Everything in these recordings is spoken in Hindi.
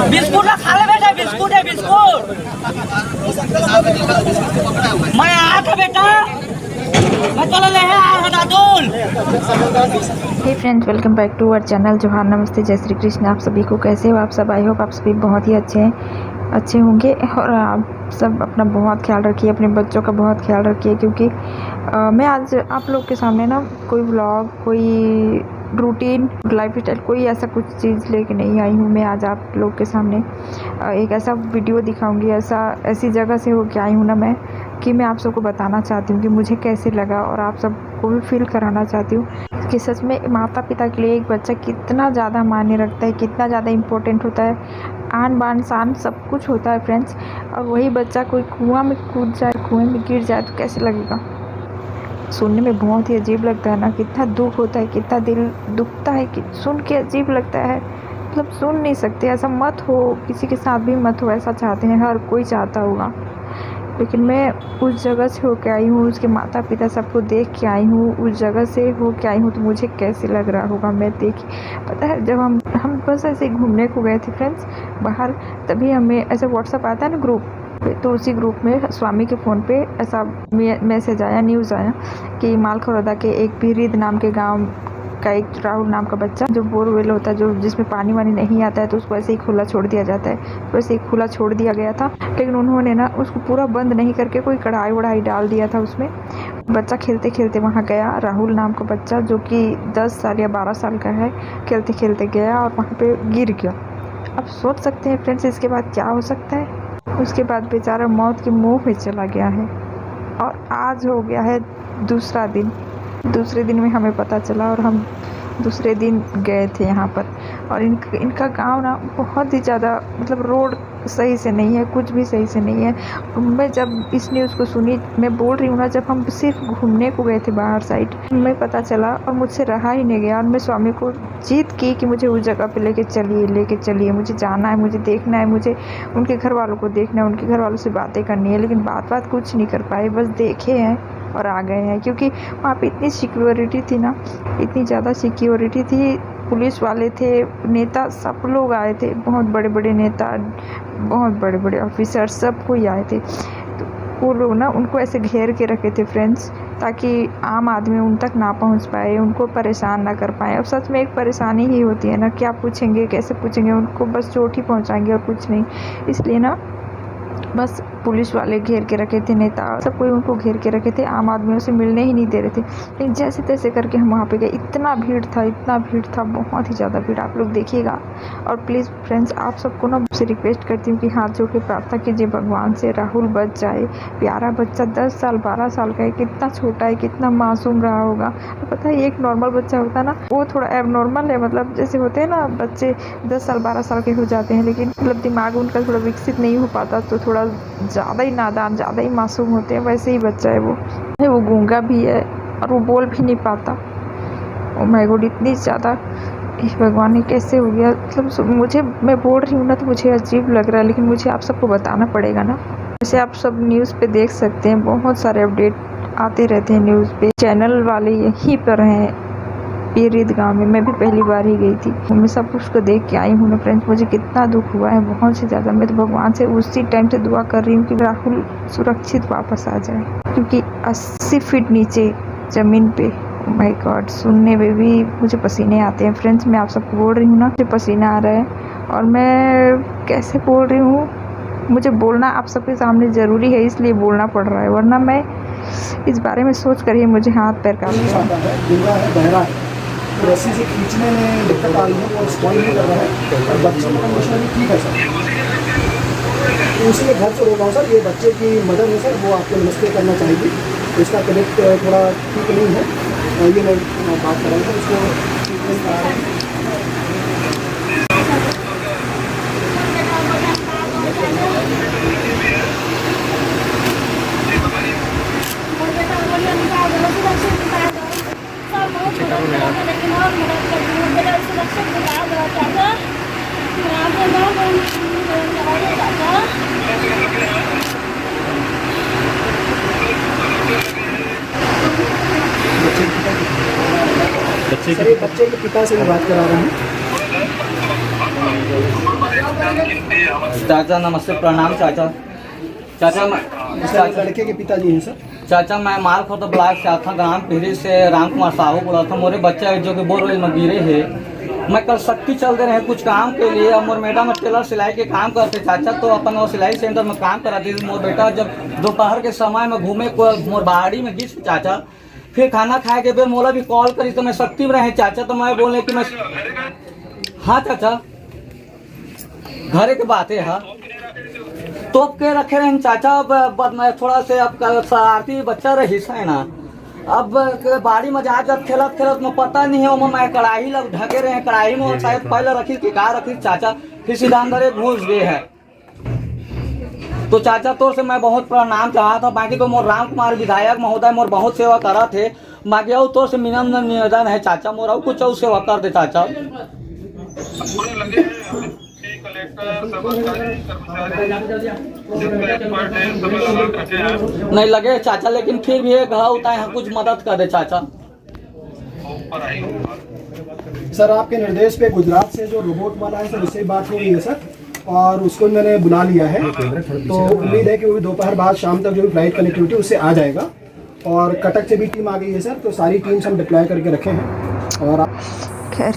बिस्कुट ना खा ले बेटा, बिस्कुट है बिस्कुट। मैं आया था बेटा, मैं चला ले आया दादुल। Hey friends, welcome back to our channel. जोहार, नमस्ते, जय श्री कृष्ण। आप सभी को कैसे हो आप सब? आई होप आप सभी बहुत ही अच्छे होंगे और आप सब अपना बहुत ख्याल रखिए, अपने बच्चों का बहुत ख्याल रखिए, क्योंकि मैं आज आप लोग के सामने ना कोई व्लॉग, कोई रूटीन लाइफ स्टाइल, कोई ऐसा कुछ चीज़ लेके नहीं आई हूँ। मैं आज आप लोग के सामने एक ऐसा वीडियो दिखाऊंगी, ऐसी जगह से होके आई हूँ ना मैं, कि मैं आप सबको बताना चाहती हूँ कि मुझे कैसे लगा, और आप सबको भी फील कराना चाहती हूँ कि सच में माता पिता के लिए एक बच्चा कितना ज़्यादा मायने रखता है, कितना ज़्यादा इम्पोर्टेंट होता है। आन बान शान सब कुछ होता है फ्रेंड्स, और वही बच्चा कोई कुआं में कूद जाए, कुएं में गिर जाए तो कैसे लगेगा? सुनने में बहुत ही अजीब लगता है ना, कितना दुख होता है, कितना दिल दुखता है, कि सुन के अजीब लगता है। मतलब सुन नहीं सकते, ऐसा मत हो, किसी के साथ भी मत हो, ऐसा चाहते हैं, हर कोई चाहता होगा। लेकिन मैं उस जगह से होके आई हूँ, उसके माता पिता सबको देख के आई हूँ, उस जगह से होके आई हूँ, तो मुझे कैसे लग रहा होगा मैं देख। पता है, जब हम बस ऐसे घूमने को गए थे फ्रेंड्स बाहर, तभी हमें ऐसे व्हाट्सअप आता है ना ग्रुप, तो उसी ग्रुप में स्वामी के फ़ोन पे ऐसा मैसेज आया, न्यूज़ आया कि मालखरौदा के एक पीरिद नाम के गांव का एक राहुल नाम का बच्चा, जो बोरवेल होता है, जो जिसमें पानी वानी नहीं आता है, तो उसको ऐसे ही खुला छोड़ दिया जाता है, वैसे ही खुला छोड़ दिया गया था। लेकिन उन्होंने ना उसको पूरा बंद नहीं करके कोई कढ़ाई वढ़ाई डाल दिया था उसमें। बच्चा खेलते खेलते वहाँ गया, राहुल नाम का बच्चा, जो कि 10 साल या 12 साल का है, खेलते खेलते गया और वहाँ पे गिर गया। अब सोच सकते हैं फ्रेंड्स इसके बाद क्या हो सकता है। उसके बाद बेचारा मौत के मुंह में चला गया है, और आज हो गया है दूसरा दिन। दूसरे दिन में हमें पता चला, और हम दूसरे दिन गए थे यहाँ पर। और इनका गांव ना बहुत ही ज़्यादा, मतलब रोड सही से नहीं है, कुछ भी सही से नहीं है। मैं जब इस न्यूज़ को सुनी, मैं बोल रही हूँ ना, जब हम सिर्फ घूमने को गए थे बाहर साइड, हमें पता चला और मुझसे रहा ही नहीं गया, और मैं स्वामी को जीत की कि मुझे उस जगह पे लेके चलिए, मुझे जाना है, मुझे देखना है, मुझे उनके घर वालों को देखना है, उनके घर वालों से बातें करनी है। लेकिन बात कुछ नहीं कर पाए, बस देखे हैं और आ गए हैं, क्योंकि वहाँ पे इतनी सिक्योरिटी थी ना, इतनी ज़्यादा सिक्योरिटी थी, पुलिस वाले थे, नेता सब लोग आए थे, बहुत बड़े बड़े नेता, बहुत बड़े बड़े ऑफिसर, सब कोई आए थे। तो वो लोग ना उनको ऐसे घेर के रखे थे फ्रेंड्स, ताकि आम आदमी उन तक ना पहुंच पाए, उनको परेशान ना कर पाए। और सच में एक परेशानी ही होती है ना, क्या पूछेंगे, कैसे पूछेंगे, उनको बस चोट ही पहुंचाएंगे और कुछ नहीं। इसलिए ना बस पुलिस वाले घेर के रखे थे, नेता सब कोई उनको घेर के रखे थे, आम आदमियों से मिलने ही नहीं दे रहे थे। लेकिन जैसे तैसे करके हम वहाँ पे गए, इतना भीड़ था, बहुत ही ज़्यादा भीड़। आप लोग देखिएगा, और प्लीज़ फ्रेंड्स आप सबको ना मुझसे रिक्वेस्ट करती हूँ कि हाथ जोड़ के प्रार्थना कीजिए भगवान से, राहुल बच जाए। प्यारा बच्चा, 10 साल 12 साल का है, कितना छोटा है, कितना मासूम रहा होगा। तो पता है, एक नॉर्मल बच्चा होता है ना, वो थोड़ा एबनॉर्मल है, मतलब जैसे होते हैं ना बच्चे 10 साल 12 साल के हो जाते हैं, लेकिन मतलब दिमाग उनका थोड़ा विकसित नहीं हो पाता, तो थोड़ा ज़्यादा ही नादान, ज़्यादा ही मासूम होते हैं, वैसे ही बच्चा है वो गूंगा भी है और वो बोल भी नहीं पाता। ओ माय गॉड, इतनी ज़्यादा, भगवान ये कैसे हो गया? मतलब मुझे, मैं बोल रही हूँ ना तो मुझे अजीब लग रहा है, लेकिन मुझे आप सबको बताना पड़ेगा ना। जैसे आप सब न्यूज़ पे देख सकते हैं, बहुत सारे अपडेट आते रहते हैं न्यूज़ पे, चैनल वाले यहीं पर हैं पीरिद गांव में। मैं भी पहली बार ही गई थी, मैं सब कुछ को देख के आई हूँ ना फ्रेंड्स। मुझे कितना दुख हुआ है, बहुत ही ज़्यादा। मैं तो भगवान से उसी टाइम से दुआ कर रही हूँ कि राहुल सुरक्षित वापस आ जाए, क्योंकि 80 फीट नीचे ज़मीन पे, माय गॉड, सुनने में भी मुझे पसीने आते हैं फ्रेंड्स। मैं आप सबको बोल रही हूँ ना, मुझे पसीना आ रहा है, और मैं कैसे बोल रही हूँ, मुझे बोलना आप सबके सामने ज़रूरी है, इसलिए बोलना पड़ रहा है, वरना मैं इस बारे में सोच कर ही मुझे हाथ पैर कांपते हैं। रस्सी से खींचने में दिक्कत आ रही है, वो स्पॉइल नहीं कर रहा है, और बच्चे की कंडीशन भी ठीक है सर। तो इसलिए घर से बोल रहा हूँ सर, ये बच्चे की मदर है सर, वो आपको नमस्ते करना चाहेगी। तो इसका कनेक्ट थोड़ा ठीक नहीं है, ये मैं बात करूँगा उसको। बच्चे के पिता से भी बात करा रहे हैं। चाचा नमस्ते, प्रणाम चाचा। चाचा इस लड़के के पिताजी हैं सर। चाचा मैं माल खोता ब्लॉक से आता ग्राम पीढ़ी से राम कुमार साहू बोला था। मोरे बच्चा है जो कि बोरवेल में गिरे है। मैं कल शक्ति चलते रहे कुछ काम के लिए और मोर मैडम टेलर सिलाई के काम करते चाचा, तो अपन वो सिलाई सेंटर में काम कराती थी। मोर बेटा जब दोपहर के समय में घूमे को मोर बाड़ी में गिर चाचा, फिर खाना खाए के फिर मोला भी कॉल करी तो मैं शक्ति में रहे चाचा, तो मैं बोले कि मैं हाँ चाचा घरे के बात है। हाँ तोप के रखे रहे चाचा। अब मैं थोड़ा से अब शरारती बच्चा रही है ना, अब बाड़ी में जा जब खेलत खेलत में पता नहीं है वो मैं कढ़ाई लग ढके रहे, कढ़ाई में शायद पहले रखी कि का रखी चाचा, फिर सीधा अंदर घुस गए है। तो चाचा तोर से मैं बहुत प्रणाम चाहा था। बाकी तो मोर राम कुमार विधायक महोदय मोर बहुत सेवा करा थे। बाकी और तोर से विनम्र निवेदन है चाचा, मोर और कुछ और सेवा कर दे चाचा। नहीं लगे चाचा, लेकिन फिर भी घर होता है कुछ मदद कर दे चाचा। सर आपके निर्देश पे गुजरात से जो रोबोट वाला है सर उससे बात हो रही है सर, और उसको मैंने बुला लिया है। तो उम्मीद है कि वो भी दोपहर बाद शाम तक जो भी फ्लाइट कनेक्टिविटी उससे आ जाएगा। और कटक से भी टीम आ गई है सर, तो सारी टीम्स हम डिप्लॉय करके रखे हैं। और खैर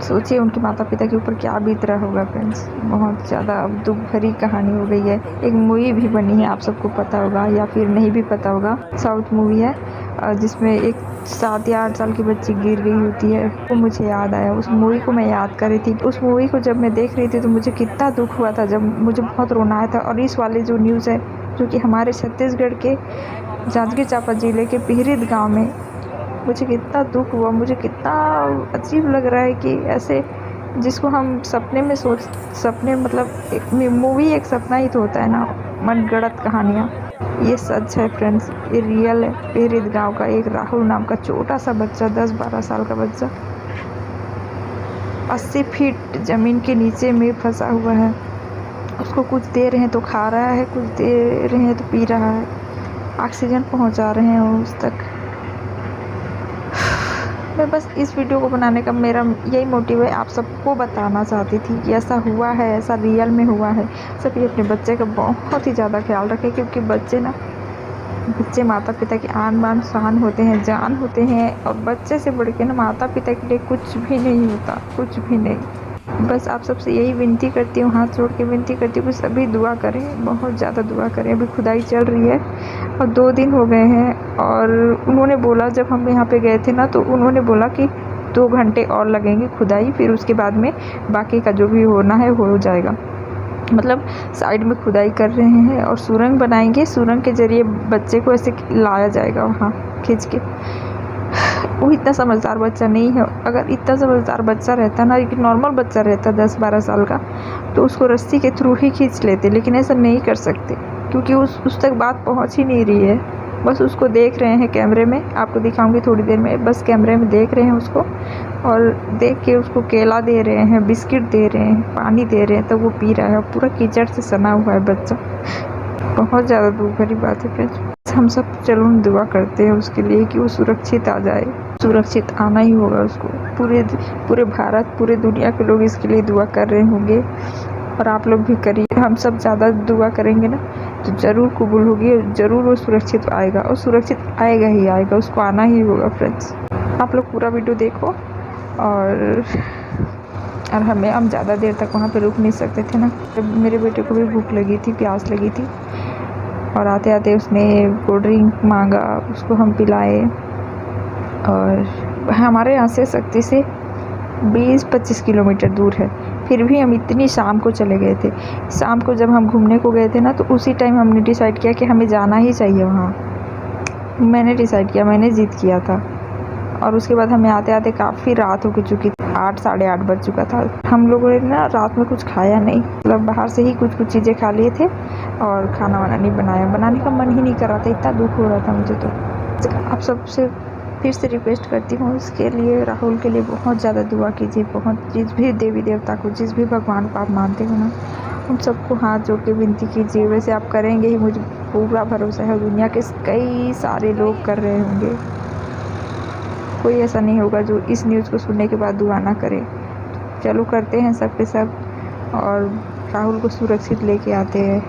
सोचिए उनके माता पिता के ऊपर क्या बीत रहा होगा फ्रेंड्स। बहुत ज़्यादा अब दुख भरी कहानी हो गई है। एक मूवी भी बनी है, आप सबको पता होगा या फिर नहीं भी पता होगा, साउथ मूवी है जिसमें एक 7 या 8 साल की बच्ची गिर गई होती है। वो मुझे याद आया, उस मूवी को मैं याद कर रही थी। उस मूवी को जब मैं देख रही थी तो मुझे कितना दुख हुआ था, जब मुझे बहुत रोना आया था। और इस वाले जो न्यूज़ है जो कि हमारे छत्तीसगढ़ के जांजगीर चांपा ज़िले के पिहरित गाँव में, मुझे कितना दुख हुआ, मुझे कितना अजीब लग रहा है कि ऐसे जिसको हम सपने मतलब एक मूवी एक सपना ही तो होता है ना, मनगढ़ंत कहानियाँ। ये सच है फ्रेंड्स, ये रियल है। पिहरित गांव का एक राहुल नाम का छोटा सा बच्चा, 10-12 साल का बच्चा 80 फीट ज़मीन के नीचे में फंसा हुआ है। उसको कुछ दे रहे हैं तो खा रहा है, कुछ दे रहे हैं तो पी रहा है, ऑक्सीजन पहुंचा रहे हैं उस तक। मैं बस इस वीडियो को बनाने का मेरा यही मोटिव है, आप सबको बताना चाहती थी कि ऐसा हुआ है, ऐसा रियल में हुआ है। सभी अपने बच्चे का बहुत ही ज़्यादा ख्याल रखें, क्योंकि बच्चे माता पिता की आन बान शान होते हैं, जान होते हैं। और बच्चे से बढ़ के ना माता पिता के लिए कुछ भी नहीं होता, कुछ भी नहीं। बस आप सबसे यही विनती करती हूँ, हाथ जोड़ के विनती करती हूँ कि सभी दुआ करें, बहुत ज़्यादा दुआ करें। अभी खुदाई चल रही है और 2 दिन हो गए हैं। और उन्होंने बोला, जब हम यहाँ पे गए थे ना, तो उन्होंने बोला कि 2 घंटे और लगेंगे खुदाई, फिर उसके बाद में बाकी का जो भी होना है हो जाएगा। मतलब साइड में खुदाई कर रहे हैं और सुरंग बनाएंगे, सुरंग के ज़रिए बच्चे को ऐसे लाया जाएगा वहाँ खींच के। वो इतना समझदार बच्चा नहीं है। अगर इतना समझदार बच्चा रहता ना, एक नॉर्मल बच्चा रहता 10-12 साल का, तो उसको रस्सी के थ्रू ही खींच लेते, लेकिन ऐसा नहीं कर सकते क्योंकि उस तक बात पहुंच ही नहीं रही है। बस उसको देख रहे हैं कैमरे में, आपको दिखाऊंगी थोड़ी देर में। बस कैमरे में देख रहे हैं उसको, और देख के उसको केला दे रहे हैं, बिस्किट दे रहे हैं, पानी दे रहे हैं, तो वो पी रहा है। पूरा कीचड़ से सना हुआ है बच्चा। बहुत ज़्यादा दुख भरी बात है फ्रेंड्स। हम सब चलो दुआ करते हैं उसके लिए कि वो सुरक्षित आ जाए। सुरक्षित आना ही होगा उसको। पूरे भारत, पूरे दुनिया के लोग इसके लिए दुआ कर रहे होंगे, और आप लोग भी करिए। हम सब ज़्यादा दुआ करेंगे ना तो ज़रूर कबूल होगी, और ज़रूर वो सुरक्षित आएगा, और सुरक्षित आएगा ही आएगा, उसको आना ही होगा फ्रेंड्स। आप लोग पूरा वीडियो देखो। और हम ज़्यादा देर तक वहाँ पे रुक नहीं सकते थे ना। मेरे बेटे को भी भूख लगी थी, प्यास लगी थी, और आते आते उसने कोल्ड ड्रिंक मांगा, उसको हम पिलाए। और हमारे यहाँ से शक्ति से 20-25 किलोमीटर दूर है, फिर भी हम इतनी शाम को चले गए थे। शाम को जब हम घूमने को गए थे ना, तो उसी टाइम हमने डिसाइड किया कि हमें जाना ही चाहिए वहाँ। मैंने डिसाइड किया, मैंने जिद किया था। और उसके बाद हमें आते आते काफ़ी रात हो चुकी थी, 8 साढ़े 8 बज चुका था। हम लोगों ने ना रात में कुछ खाया नहीं, मतलब बाहर से ही कुछ चीज़ें खा लिए थे, और खाना वाना नहीं बनाया, बनाने का मन ही नहीं कर रहा था, इतना दुख हो रहा था मुझे। तो आप सबसे फिर से रिक्वेस्ट करती हूँ, इसके लिए, राहुल के लिए बहुत ज़्यादा दुआ कीजिए। बहुत जिस भी देवी देवता को, जिस भी भगवान को आप मानते हो ना, उन सबको हाथ जोड़ के विनती कीजिए। वैसे आप करेंगे ही, मुझे पूरा भरोसा है। दुनिया के कई सारे लोग कर रहे होंगे, कोई ऐसा नहीं होगा जो इस न्यूज़ को सुनने के बाद दुआ ना करे। चलो करते हैं सब पे सब और राहुल को सुरक्षित लेके आते हैं।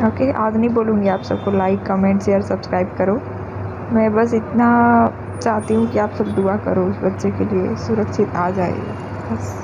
ओके, आज नहीं बोलूँगी आप सबको लाइक कमेंट शेयर सब्सक्राइब करो, मैं बस इतना चाहती हूँ कि आप सब दुआ करो उस बच्चे के लिए, सुरक्षित आ जाए बस।